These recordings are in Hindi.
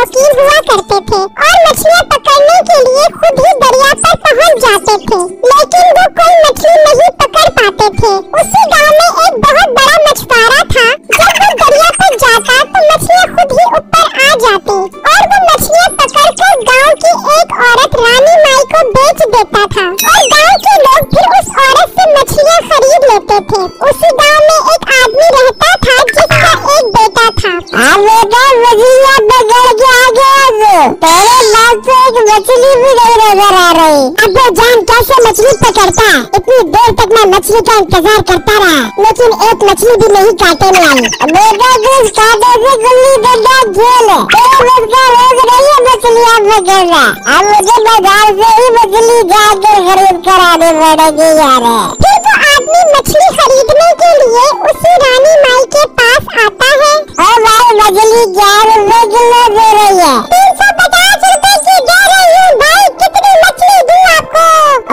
शौकीन हुआ करते थे और मछलियाँ पकड़ने के लिए खुद ही दरिया पर पहुँच जाते थे, लेकिन वो कोई मछली नहीं पकड़ पाते थे। उसी गांव में एक बहुत बड़ा मछुआरा था। जब वो दरिया पर जाता तो मछलियाँ खुद ही ऊपर आ जाती और वो मछलियाँ पकड़कर गांव की एक औरत रानी माई को बेच देता था और गांव के लोग फिर उस औरत से मछलियाँ खरीद लेते थे। उसी गांव में एक आदमी रहता था जिसका एक बेटा था। मछलियाँ पकड़ के आ गया, तेरे बात से एक मछली भी नहीं नजर आ रही। अबे जान कैसे मछली पकड़ता? इतनी देर तक मैं मछली का इंतजार करता रहा, लेकिन एक मछली भी नहीं काटे में आई। बेटा कुछ काटे से गुल्ली डंडा खेल है, उसका रोज नहीं है मछलियाँ पकड़ना। अब मुझे बाजार से ही मछली जाकर खरीद कर आने पड़ेगी यार। फिर वो आदमी मछली खरीदने के लिए उसी रानी माई के पास आता है। और भाई मछली क्या रुपए किलो दे रही है? 350 रुपए की दे रही हूँ भाई, कितनी मछली दूँ आपको?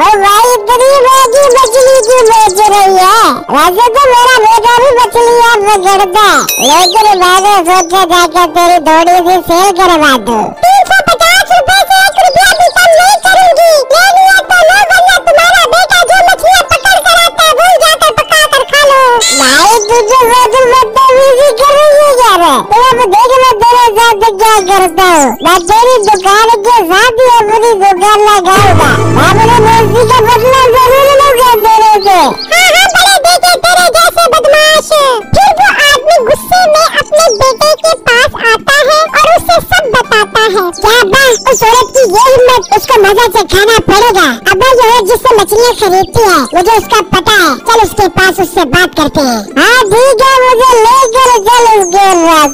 और भाई इतनी महंगी मछली क्यों बेच रही है? वैसे तो मेरा बेटा भी मछलियाँ पकड़ता है, लेकिन मैंने सोचा जाकर तेरी थोड़ी सी सेल करवा दूं। 350 रुपए से 1 रुपया भी कम नहीं करूँगी। ले लिया तो लो, वरना तुम्हारा बेटा जो मछलियाँ पकड़ कर आता है वही जाकर पका कर खा लो। भाई तुझे बदतमीजी कर रही है यार। तुम अब देख लो तेरे साथ क्या करता हूँ। मैं तेरी दुकान के साथ ही अपनी दुकान लगाऊंगा। अपने दोस्ती का बदला जरूर लूंगा तेरे से। हाँ बड़े बेटे तेरे जैसे बदमाश। फिर वो आदमी गुस्से में अपने बेटे के पास आता है और उसे सब बताता है। क्या बात, उस औरत की ये हिम्मत, उसको मजा से खाना पड़ेगा। अब ये औरत जिससे मछलियाँ खरीदती है मुझे उसका पता है, चल उसके पास उससे बात करते हैं। हाँ ठीक है, मुझे लेकर चल उसके पास।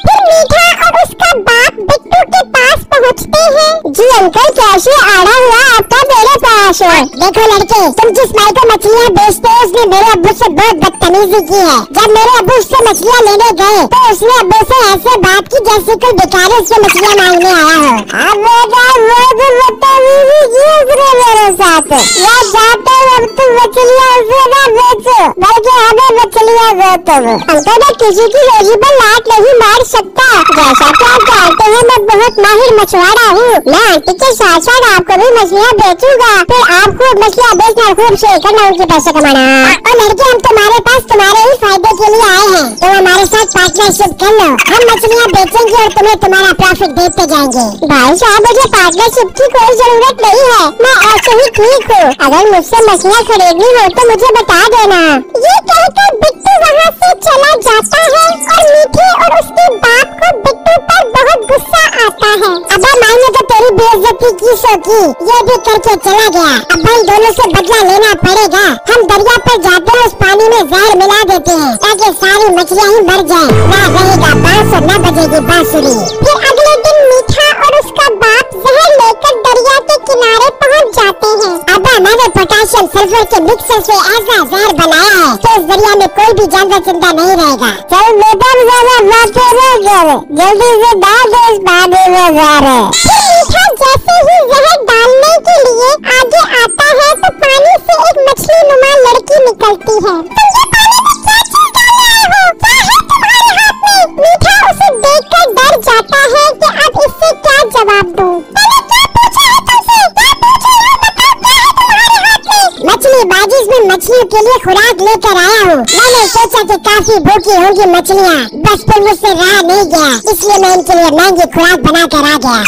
फिर मीठा और उसका बाप बिट्टू के पास पहुँचते हैं। जी अंकल, कैसे आना हुआ आपका मेरे पास? देखो लड़के, तुम जिस माई को मछलियाँ बेचते हो उसने मेरे अब्बू से बहुत बदतमीजी की है। जब मेरे अब्बू उससे मछलियाँ लेने गए तो उसने अब्बू से ऐसे बात की जैसे कोई भिखारी उससे मछलियाँ मांगने आया हो। अब बेटा वो तो बदतमीजी की उसने मेरे साथ। मैं चाहता हूँ अब तुम मछलियाँ उसे ना बेचो, बल्कि हमें मछलियाँ दो तुम। अंकल मैं किसी की रोजी पर लात नहीं मार सकता। जैसा कि आप जानते हैं मैं बहुत माहिर मछुआरा हूँ। मैं आंटी के साथ साथ आपको भी मछलियाँ बेचूंगा, फिर आपको मछलियाँ बेचना खूब शेयर करना, उनके पैसे कमाना। और लड़के हम तुम्हारे पास तुम्हारे ही फायदे के लिए आए हैं, तुम हमारे साथ पार्टनरशिप कर लो। हम मछलियाँ बेचेंगे और तुम्हें तुम्हारा प्रॉफिट देते जाएंगे। भाई साहब मुझे पार्टनरशिप की कोई जरूरत नहीं है, मैं ऐसे ही ठीक हूँ। अगर मुझसे मछलियाँ खरीदनी हो तो मुझे बता देना। ये कहकर बिट्टू वहाँ से चला जाता है और मीठे और उसके बाप को बिट्टू पर बहुत गुस्सा आता है। अब मैंने तो तेरी बेइज्जती की सो की, ये भी करके चला गया। अब भाई दोनों से बदला लेना पड़ेगा। हम दरिया पर जाते हैं, उस पानी में जहर मिला देते हैं ताकि सारी मछलियाँ ही मर जाएं। ना रहेगा बांस और ना बजेगी बांसुरी। फिर अगले दिन मीठा और उसका बाप जहर लेकर दरिया के किनारे पहुँच जाते हैं। अब मैंने पोटेशियम सल्फर के मिक्सर से ऐसा जहर बनाया है तो इस दरिया में कोई भी जानवर जिंदा नहीं रहेगा। चल बेटा ज्यादा बातें न कर, जल्दी से डाल दे इस पानी में जहर। मीठा जैसे ही जहर डालने के लिए आगे आता है तो पानी से एक मछली नुमा लड़की निकलती है। तुम ये पानी में क्या चीज डाल रहे हो? क्या है तुम्हारे हाथ में? मीठा उसे देखकर डर जाता है कि अब इससे क्या जवाब दूं। मैंने क्या पूछा है तुमसे? क्या पूछा है? बताओ क्या है तुम्हारे हाथ में? मछली बाजी में मछलियों के लिए खुराक लेकर आया हूँ। मैंने सोचा कि काफी भूखी होंगी मछलियाँ, बस फिर मुझसे रहा नहीं गया, इसलिए मैं इनके लिए महंगी खुराक बना कर आ गया।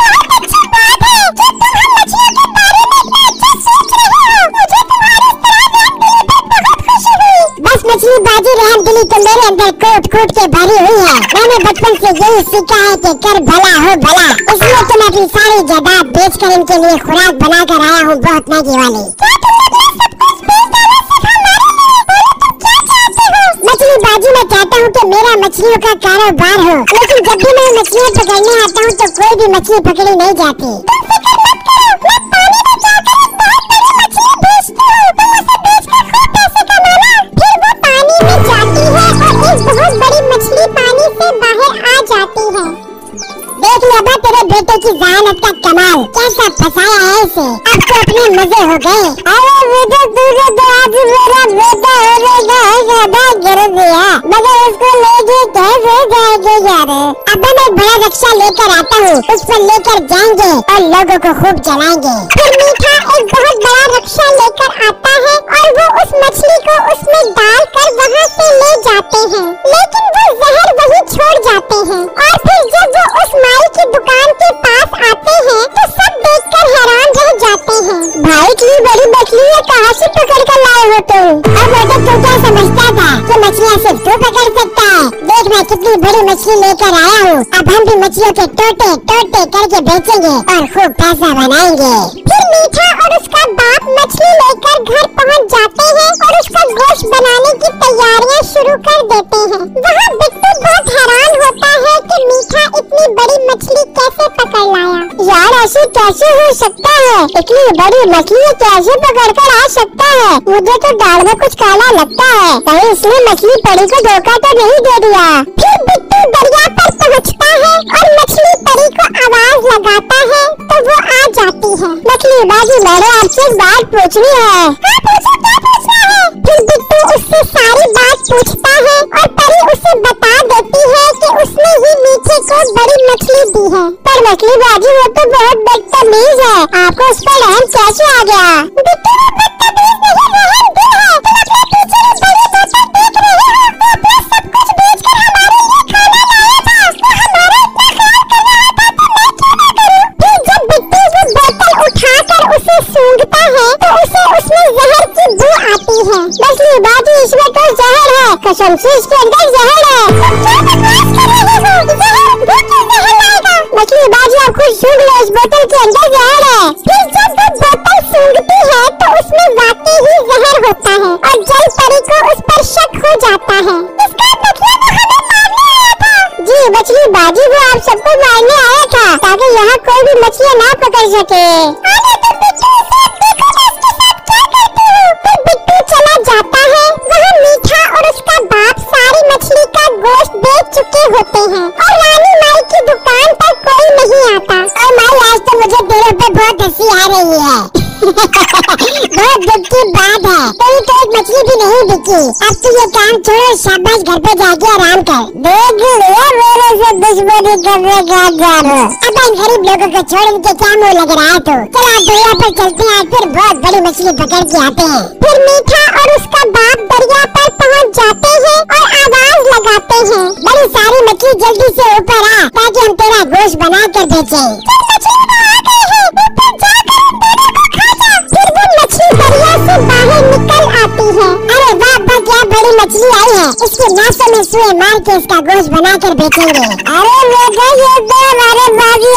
बहुत अच्छी बात है कि तुम हम मछलियों के बारे में इतना अच्छा सोच रहे हो। मुझे तुम्हारे इस तरह रहम दिली पर बहुत खुशी हुई। बस मछली बाजी रहम दिली तो मेरे अंदर कूट कूट के भरी हुई है। मैंने बचपन से यही सीखा है कि कर भला हो भला, इसलिए तो मैं अपनी सारी जायदाद बेच कर इनके लिए खुराक बना कर आया हूँ, बहुत महंगी वाली। मछलीबाजी में चाहता हूँ कि मेरा मछलियों का कारोबार हो, लेकिन जब भी मैं मछलियाँ पकड़ने आता हूँ तो कोई भी मछली पकड़ी नहीं जाती। तुम फिक्र मत करो, मैं पानी में जाकर एक बहुत बड़ी मछली बेचती हूँ, तुम उसे बेचकर खूब पैसे कमाना। फिर वो पानी में जाती है और एक बहुत बड़ी मछली पानी से बाहर आ जाती है। देख लिया बा तेरे बेटे की जहानत का कमाल, कैसा फंसाया है इसे। अब तो अपने मजे हो गए। अरे बेटा तूने तो आज मेरा बेटा होने का सौदा कर दिया, मगर उसको लेके कैसे जाएंगे यार? अब मैं एक बड़ा रक्षा लेकर आता हूँ, उस पर लेकर जाएंगे और लोगों को खूब जलाएंगे। फिर मीठा एक बहुत बड़ा रक्षा लेकर आता है और वो उस मछली को उसमें डालकर वहाँ से ले जाते हैं, लेकिन वो जहर वहीं छोड़ जाते हैं। और फिर जब वो उस माई की दुकान के पास आते हैं तो सब देखकर हैरान रह जाते हैं। भाई इतनी बड़ी मछली है कहाँ से पकड़ कर लाए हो तुम? अब बेटा तू क्या समझता था कि मछलियाँ सिर्फ तू पकड़ सकता है? देख मैं कितनी बड़ी मछली लेकर आया हूँ। अब हम भी मछलियों के टोटे टोटे करके बेचेंगे और खूब पैसा बनाएंगे। फिर मीठा और उसका बाप मछली लेकर घर पहुँच जाते हैं और उसका गोश्त बनाने की तैयारियाँ शुरू कर देते हैं। वहाँ बिट्टू बहुत हैरान होता है कि मीठा इतनी बड़ी मछली कैसे पकड़ लाया। यार ऐसे कैसे हो सकता है? इतनी बड़ी मछली कैसे पकड़ कर आ सकता है? मुझे तो दाल में कुछ काला लगता है, कहीं इसने मछली परी को धोखा तो नहीं दे दिया। फिर बिट्टू दरिया पर पहुँचता है और मछली परी को आवाज लगाता है तो वो आ जाती है। मछली बाजी मैंने आपसे एक बात पूछनी है। हाँ पूछो, क्या पूछना है? फिर बिट्टू उससे सारी बात पूछता है और परी उसे बता देती है कि उसने ही मीठे को बड़ी मछली दी है। पर मछली बाजी वो तो बहुत बदतमीज है, आपको उस पर रहम कैसे आ गया? बिट्टू वो बदतमीज नहीं, रहम दिल है। तुम अपने पीछे वो बड़ी बोतल देख रहे हो, वो अपना सब कुछ बेचकर हमारे लिए खाना लाया था। वो हमारा इतना ख्याल कर रहा था तो मैं क्यों ना करूं? फिर जब बिट्टू वो बोतल उठाकर उसे सूंघता है तो उसे उसमें जहर की बू आती है। मछली बाजी इसमें तो जहर है, कसम से इसके अंदर जहर है। तुम क्या बकवास कर रहे हो? जहर वो क्यों जहर लाएगा? मछली बाजी आप खुद सूंघ लो, इस बोतल के अंदर जहर है। फिर जब वो बोतल सूंघती है तो उसमें वाकई ही जहर होता है और जल परी को उस पर शक हो जाता है। इसका मतलब वो हमें मारने आया था। जी मछली बाजी वो आप सबको मारने आया था ताकि यहाँ कोई भी मछलियाँ ना पकड़ सके। आने तो बिट्टू, देखो मैं इसके साथ क्या करती हूँ। फिर बिट्टू चला जाता है। वहाँ मीठा और उसका बाप सारी मछली का गोश्त बेच चुके होते हैं और रानी माई की दुकान पर कोई नहीं आता। और माई आज तो मुझे तेरे पे बहुत हंसी आ रही है। बहुत दुख की बात है, तेरी तो एक मछली भी नहीं बिकी। अब तू ये काम छोड़ो, शाबाश घर पे जाके आराम कर। देख लिया मेरे से दुश्मनी करने का जार। अब इन गरीब लोगों को छोड़ इनके क्या मुँह लग रहा है? तो चल आप दरिया पर चलते हैं, फिर बहुत बड़ी मछली पकड़ के आते हैं। फिर मीठा और उसका बाप दरिया पर पहुँच जाते हैं और आवाज लगाते हैं, बड़ी सारी मछली जल्दी से ऊपर आ ताकि हम तेरा गोश्त बना कर बेचे। फिर वो मछली दरिया से बाहर निकल आती है। अरे वाह क्या बड़ी मछली आई है, इसके नासों में सुई मार के इसका गोश्त बना कर बेचेंगे। अरे बेटा ये तो हमारे बाजी